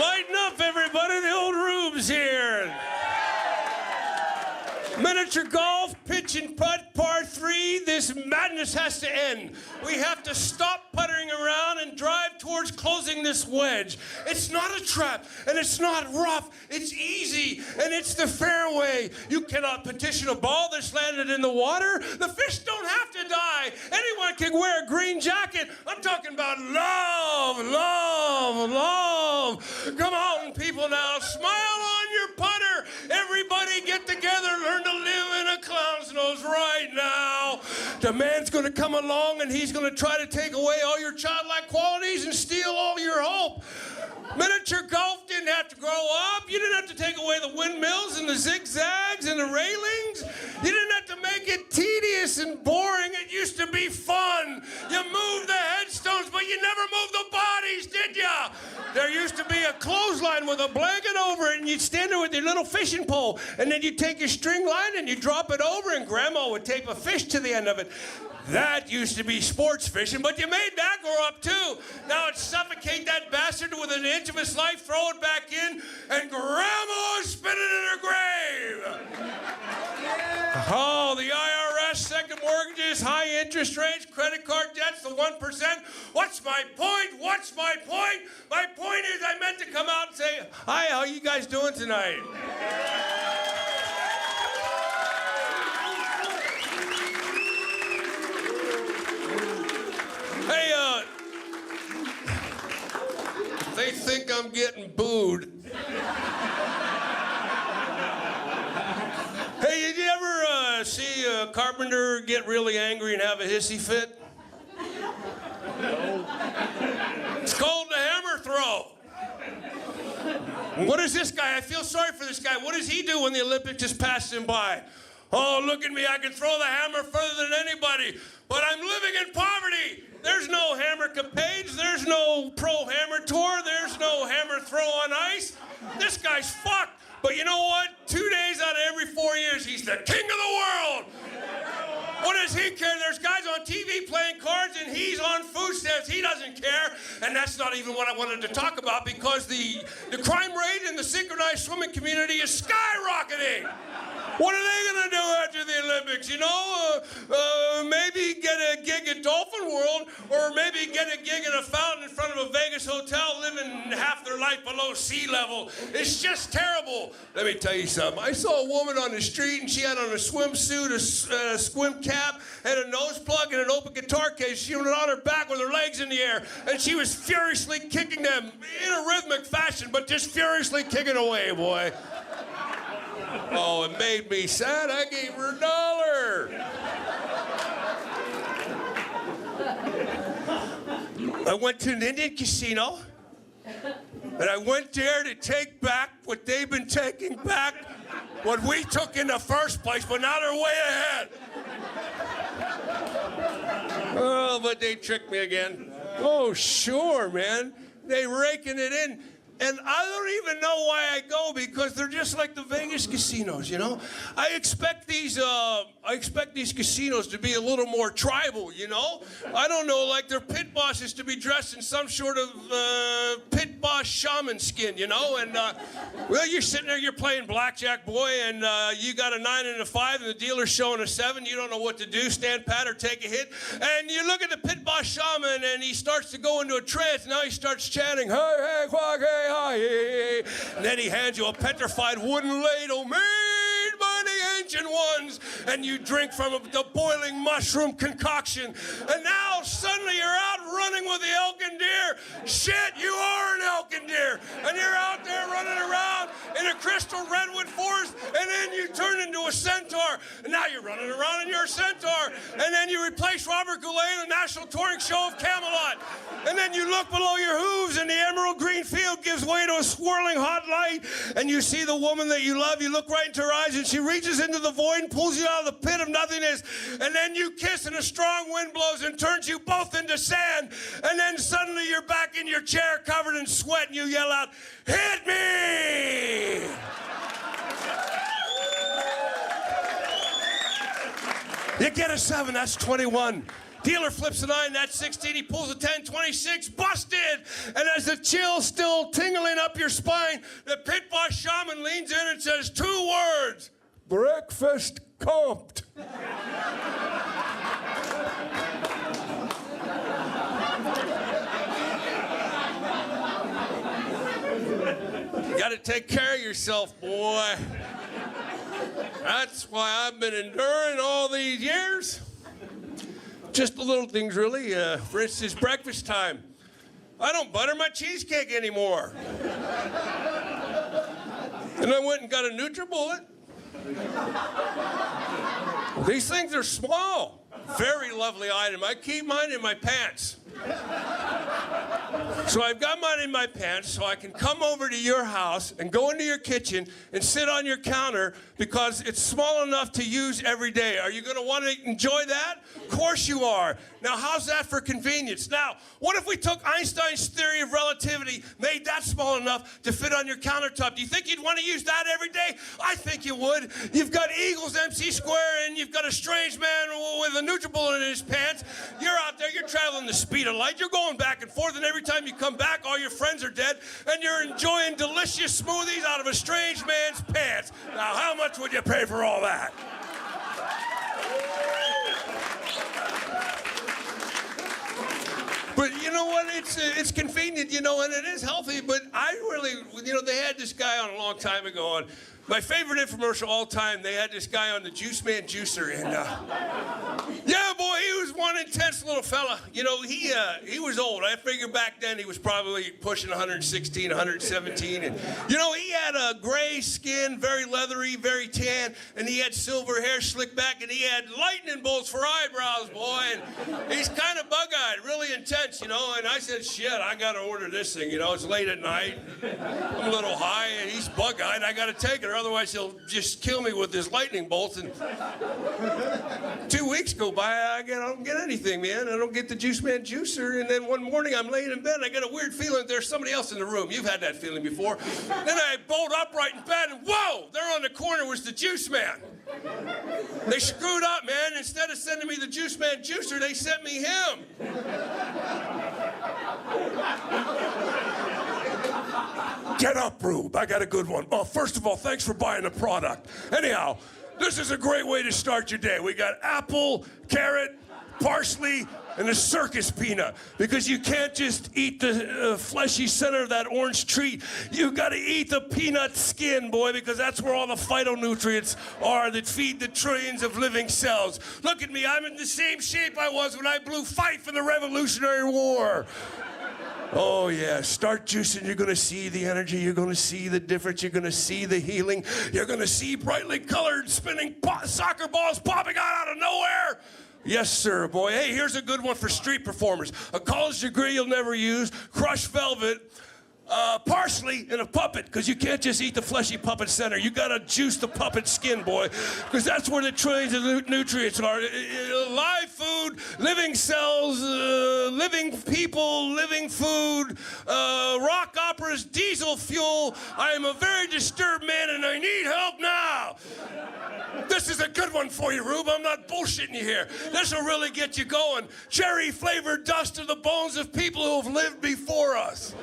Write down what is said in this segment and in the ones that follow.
Lighten up, everybody. The old Rube's here. Miniature golf, pitch and putt, par 3. This madness has to end. We have to stop puttering around and drive towards closing this wedge. It's not a trap, and it's not rough. It's easy, and it's the fairway. You cannot petition a ball that's landed in the water. The fish don't have to die. Anyone can wear a green jacket. I'm talking about love, love, love. Come on, people, now. Smile on your putter. Everybody get together. Learn to live in a clown's nose right now. The man's going to come along, and he's going to try to take away all your childlike qualities and steal all your hope. Miniature golf didn't have to grow up. You didn't have to take away the windmills and the zigzags and the railings. You didn't have to make it tedious and boring. It used to be fun. You moved the headstones, but you never moved the bodies, did ya? There used to be a clothesline with a blanket over it, and you'd stand there with your little fishing pole, and then you'd take your string line and you'd drop it over, and Grandma would tape a fish to the end of it. That used to be sports fishing, but you made that grow up too. Now it's suffocate that bastard with an inch of his life, throw it back in, and Grandma's spinning in her grave. Oh, the IRS, second mortgages, high interest rates, credit card debts, the 1%. What's my point? What's my point? My point is I meant to come out and say, hi, how you guys doing tonight? Hey, they think I'm getting booed. Hey, did you ever see a carpenter get really angry and have a hissy fit? No. It's called the hammer throw. What is this guy? I feel sorry for this guy. What does he do when the Olympics just passed him by? Oh, look at me. I can throw the hammer further than anybody, but I'm living in poverty. There's no hammer capades. There's no pro hammer tour. There's no hammer throw on ice. This guy's fucked. But you know what? 2 days out of every 4 years, he's the king of the world. What does he care? There's guys on TV playing cards, and he's on food stamps. He doesn't care. And that's not even what I wanted to talk about, because the crime rate in the synchronized swimming community is skyrocketing. What are they going to do after the Olympics? You know, maybe get a gig at Dolphin World, or maybe get a gig in a fountain in front of a Vegas hotel, living half their life below sea level. It's just terrible. Let me tell you something. I saw a woman on the street, and she had on a swimsuit, a squim cap, and a nose plug, and an open guitar case. She was on her back with her legs in the air, and she was furiously kicking them in a rhythmic fashion, but just furiously kicking away, boy. Oh, it made me sad. I gave her $1. I went to an Indian casino, and I went there to take back what they've been taking back, what we took in the first place, but now they're way ahead. Oh, but they tricked me again. Oh, sure, man. They raking it in. And I don't even know why I go, because they're just like the Vegas casinos, you know? I expect these casinos to be a little more tribal, you know? I don't know, like their pit bosses to be dressed in some sort of pit boss shaman skin, you know? And, well, you're sitting there, you're playing blackjack, boy, and you got a 9 and a 5, and the dealer's showing a 7. You don't know what to do, stand pat or take a hit. And you look at the pit boss shaman, and he starts to go into a trance. Now he starts chanting, hey, hey, quack, hey, hi. And then he hands you a petrified wooden ladle made by the ancient ones, and you drink from the boiling mushroom concoction. And now suddenly you're out running with the elk and deer. Shit, you are an elk and deer. And you're out there running around in a crystal redwood forest, and then you turn into a centaur. And now you're running around and you're a centaur. And then you replace Robert Goulet in the National Touring Show of Camelot. And then you look below your hooves, and the emerald green field gives way to a swirling hot light, and you see the woman that you love. You look right into her eyes, and she reaches into the void and pulls you out of the pit of nothingness. And then you kiss, and a strong wind blows and turns you both into sand. And then suddenly you're back in your chair covered in sweat, and you yell out, hit me! You get a 7, that's 21. Dealer flips a 9, that's 16. He pulls a 10, 26, busted. And as the chill's still tingling up your spine, the pit boss shaman leans in and says 2 words: breakfast comped. You gotta take care of yourself, boy. That's why I've been enduring all these years. Just the little things, really. For instance, breakfast time. I don't butter my cheesecake anymore. And I went and got a NutriBullet. These things are small. Very lovely item. I keep mine in my pants. So I've got mine in my pants so I can come over to your house and go into your kitchen and sit on your counter because it's small enough to use every day. Are you going to want to enjoy that? Of course you are. Now, how's that for convenience? Now, what if we took Einstein's theory of relativity, made that small enough to fit on your countertop? Do you think you'd want to use that every day? I think you would. You've got Eagles MC square and you've got a strange man with a NutriBullet in his pants. You're out there, you're traveling the speed of light. You're going back and forth, and every time you come back, all your friends are dead, and you're enjoying delicious smoothies out of a strange man's pants. Now, how much would you pay for all that? But you know what? It's convenient, you know, and it is healthy. But I really, you know, they had this guy on a long time ago on my favorite infomercial all time. They had this guy on the Juice Man Juicer, and yeah, boy, he was one intense little fella. You know, he was old. I figure back then he was probably pushing 116, 117, and you know, he had a gray skin, very leathery, very tan, and he had silver hair slicked back, and he had lightning bolts for eyebrows, boy. And he's kind of bug-eyed, really intense, you know. And I said, shit, I got to order this thing. You know, it's late at night. I'm a little high, and he's bug-eyed. I got to take it, or otherwise he'll just kill me with his lightning bolts. And 2 weeks go by, I don't get anything, man. I don't get the Juice Man Juicer. And then one morning I'm laying in bed and I get a weird feeling that there's somebody else in the room. You've had that feeling before. Then I bolt upright in bed and whoa, there on the corner was the Juice Man. They screwed up, man. Instead of sending me the Juice Man Juicer, they sent me him. Get up, Rube. I got a good one. Oh, first of all, thanks for buying the product. Anyhow, this is a great way to start your day. We got apple, carrot, parsley, and a circus peanut. Because you can't just eat the fleshy center of that orange treat. You got to eat the peanut skin, boy, because that's where all the phytonutrients are that feed the trillions of living cells. Look at me. I'm in the same shape I was when I blew fife in the Revolutionary War. Oh, yeah, start juicing. You're going to see the energy. You're going to see the difference. You're going to see the healing. You're going to see brightly colored spinning soccer balls popping out of nowhere. Yes, sir, boy. Hey, here's a good one for street performers. A college degree you'll never use, crushed velvet, parsley, and a puppet, because you can't just eat the fleshy puppet center. You got to juice the puppet skin, boy, because that's where the trillions of nutrients are. Live food, living cells, living people, living food, rock operas, diesel fuel. I am a very disturbed man, and I need help now. This is a good one for you, Rube. I'm not bullshitting you here. This will really get you going. Cherry-flavored dust of the bones of people who have lived before us.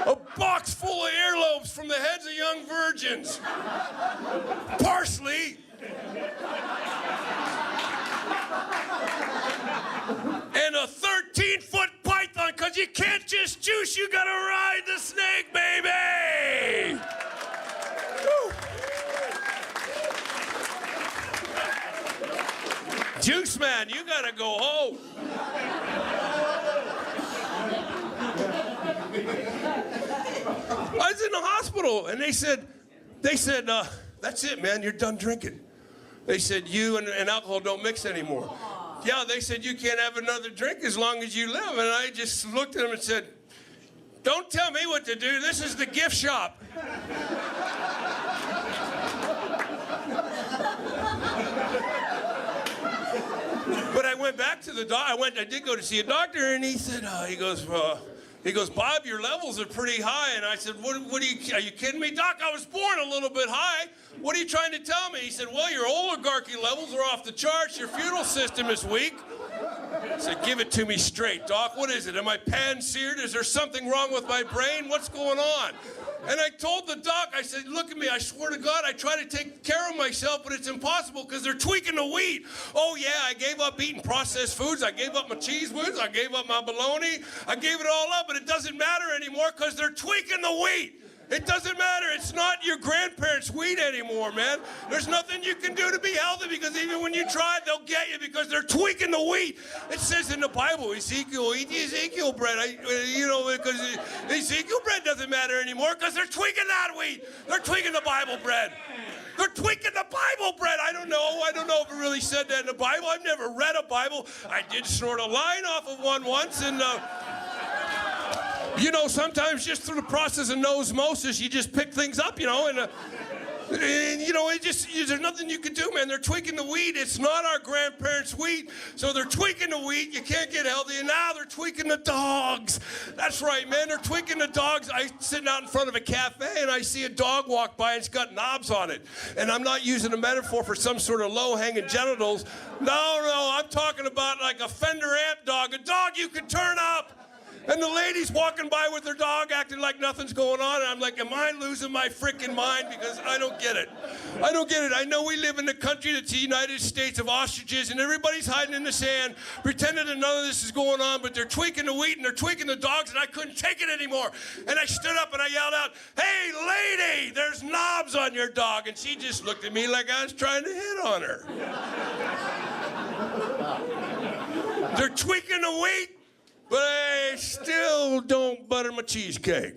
A box full of earlobes from the heads of young virgins. Parsley. And a 13-foot python, because you can't just juice, you gotta ride the snake, baby! Woo. Juice Man, you gotta go home. I was in the hospital, and they said, that's it, man, you're done drinking. They said, you and alcohol don't mix anymore. Yeah, they said, you can't have another drink as long as you live. And I just looked at them and said, don't tell me what to do. This is the gift shop. But I went back to the doctor. I did go to see a doctor, and he said, he goes, Bob, your levels are pretty high. And I said, are you kidding me, Doc? I was born a little bit high. What are you trying to tell me? He said, well, your oligarchy levels are off the charts. Your feudal system is weak. I said, give it to me straight, Doc. What is it? Am I pan-seared? Is there something wrong with my brain? What's going on? And I told the doc, I said, look at me, I swear to God, I try to take care of myself, but it's impossible because they're tweaking the wheat. Oh yeah, I gave up eating processed foods, I gave up my cheese whiz, I gave up my bologna, I gave it all up, but it doesn't matter anymore because they're tweaking the wheat. It doesn't matter. It's not your grandparents' wheat anymore, man. There's nothing you can do to be healthy because even when you try, they'll get you because they're tweaking the wheat. It says in the Bible, Ezekiel, eat the Ezekiel bread. Because Ezekiel bread doesn't matter anymore because they're tweaking that wheat. They're tweaking the Bible bread. They're tweaking the Bible bread. I don't know if it really said that in the Bible. I've never read a Bible. I did snort a line off of one once, and you know, sometimes just through the process of osmosis, you just pick things up, you know, and you know, there's nothing you can do, man. They're tweaking the wheat. It's not our grandparents' wheat, so they're tweaking the wheat. You can't get healthy, and now they're tweaking the dogs. That's right, man. They're tweaking the dogs. I'm sitting out in front of a cafe, and I see a dog walk by, and it's got knobs on it. And I'm not using a metaphor for some sort of low-hanging genitals. No, I'm talking about like a fender amp dog, a dog you can turn up. And the lady's walking by with her dog acting like nothing's going on, and I'm like, am I losing my freaking mind? Because I don't get it. I don't get it. I know we live in a country that's the United States of ostriches, and everybody's hiding in the sand, pretending that none of this is going on, but they're tweaking the wheat and they're tweaking the dogs, and I couldn't take it anymore. And I stood up and I yelled out, hey, lady, there's knobs on your dog. And she just looked at me like I was trying to hit on her. They're tweaking the wheat, but I still don't butter my cheesecake.